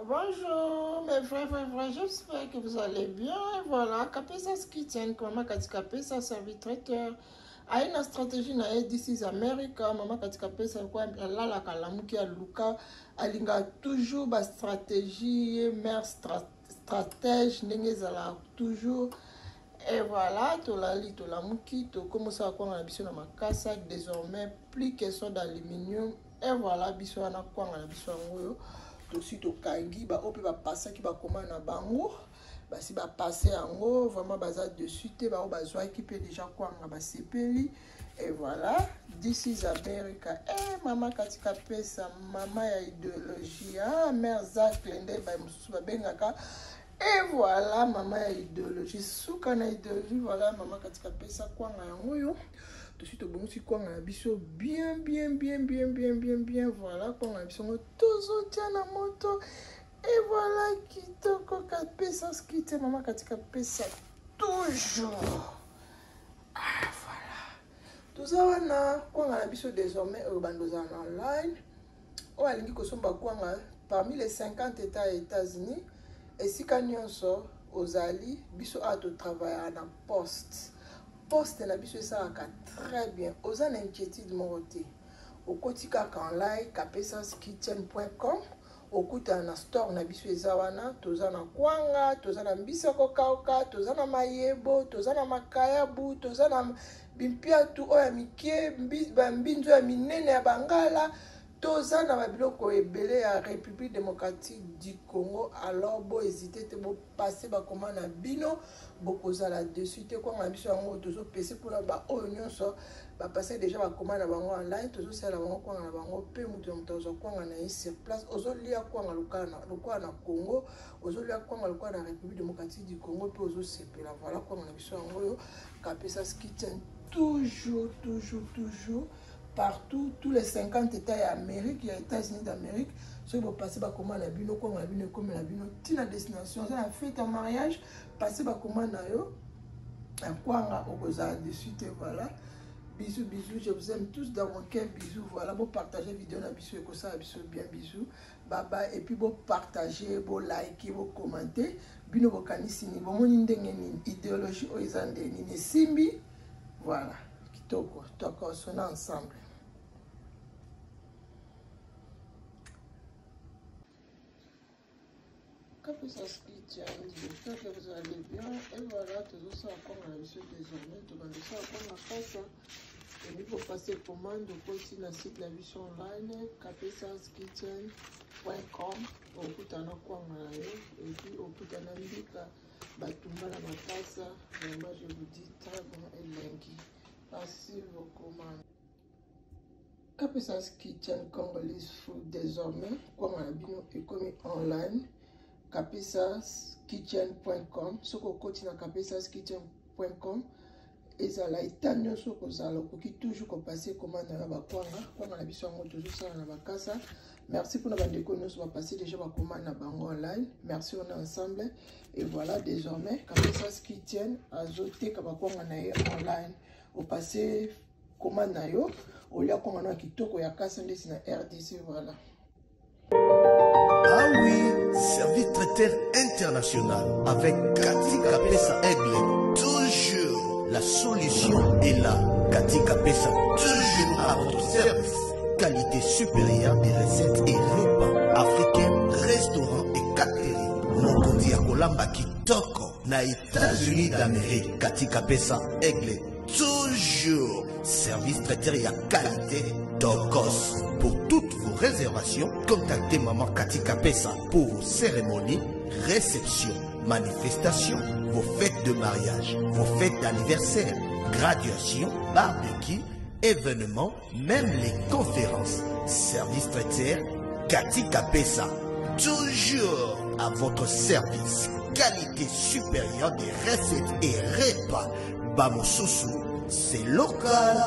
Bonjour mes frères, j'espère que vous allez bien. Et voilà, Kapesa Kitchen, Mama Katika Pesa, servitraiteur. A une stratégie na This is America, Mama Katika Pesa, quoi, la kalamuki a Luka, alinga toujours ba stratégie, mère stratège, n'engezala toujours. Et voilà, tolali, tolamuki, to commence à quoi on a besoin de ma casse, désormais, plus question d'aluminium. Et voilà, besoin de quoi on a besoin de aussi to kangi ba ope ba passer qui ba comment na bango ba si ba passer en haut vraiment baza dessus te ba bazwa qui peut déjà quoi ba sepeli. Et voilà, this is America. Mama Katika Pesa, mama ya idéologie, mère Zach Lende ba mususu ba bengaka. Et voilà, mama ya idéologie, suka na idéologie, voilà mama Katika Pesa kwa yango yo. Tout de suite, bon, si quoi, on a biso bien, voilà, quoi, on a biso tozo tiana moto, et voilà, kitoko Kapesa skite, Mama Katika Pesa, toujours. Ah, voilà. Tout ça, on a, quoi, on a biso désormais, bandoza online, on a l'ingi kosomba quoi, parmi les 50 États et États-Unis, et si kanyon so, aux alliés, biso a de travailler à la poste. Poste na biso ça très bien. Aux an inquiétude monté. Au kotika kan like kapesaskitchen.com. Au kuta na store na biso ezawana, tozana kwanga, tozana mbisa kokauka, tozana mayebo, tozana makayabu, tozana bimpiatu oya mikie, mbinzo ya minene ya bangala. Tozana babiloko ebele ya République démocratique du Congo. Alors bo hésiter te bo passer ba comment na bino bokoza là dessus te quoi biso yango tozo PC pour ba oignon so ba passer déjà ba comment na bango online tozo sala bango quoi na bango pe muto mtozo quoi na sur place ozo lia quoi na lokana Congo ozo lia quoi na République démocratique du Congo pe ozo sepela voilà quoi na biso yango yo Kapesa Kitchen toujours partout, tous les 50 États d'Amérique, il y a États-Unis d'Amérique, ceux qui vont passer par comment la bino, comme la bino, comme la bino, toute la destination, ça a fait un mariage, passer par comment na yo, un quoi on a au dessus, et voilà. Bisous, je vous aime tous dans mon cœur, bisous, voilà, vous partagez vidéo, na bisous, et comme ça, bisous, bien, bisous, bye bye, et puis vous partagez, vous likez, vous commentez, bino, vous kanisi, ni, vous n'indengeni, idéologie, oizande, ni, simbi, voilà, kitoko, toko, on est ensemble. Kapesa Kitchen, j'espère que vous allez bien. Et voilà, tout ça encore à la mission désormais. Tout ça encore à face. Et il faut passer commande aussi dans le site de la mission online, kapesaskitchen.com. Au bout d'un quoi et puis au bout d'un indica, batumba la matassa. Vraiment, je vous dis très bon et lundi. Merci vos commandes. Kapesa Kitchen Congolese Food désormais, comme on a bien économie online. kapesaskitchen.com soko koti na kapesaskitchen.com ezala itanyo soko zala koki toujours ko passer commande na bakwanga kwanga na biso ngo toujours ça na bakasa. Merci pour notre déco nous va passer déjà ba commande na bango online. Merci on est ensemble et voilà désormais Kapesa Kitchen azote ka bakwanga na online au passer commande na yo au lia kwanga na kitoko ya kasa ndesi na RDC voilà. Ah oui, service traiteur international avec Katika Pesa Aigle. Toujours la solution est là. Katika Pesa, toujours à votre service. Qualité supérieure des recettes et repas africains, restaurants et catering. Mokondi Akolamba Kitoko, na États-Unis d'Amérique. Katika Pesa Aigle. Toujours service traiteur et à qualité Tokos. Pour toutes vos réservations, contactez Maman Katika Pesa pour vos cérémonies, réceptions, manifestations, vos fêtes de mariage, vos fêtes d'anniversaire, graduation, barbecue, événements, même les conférences. Service traiteur Katika Pesa. Toujours à votre service. Qualité supérieure des recettes et repas. Bamosusu, c'est local.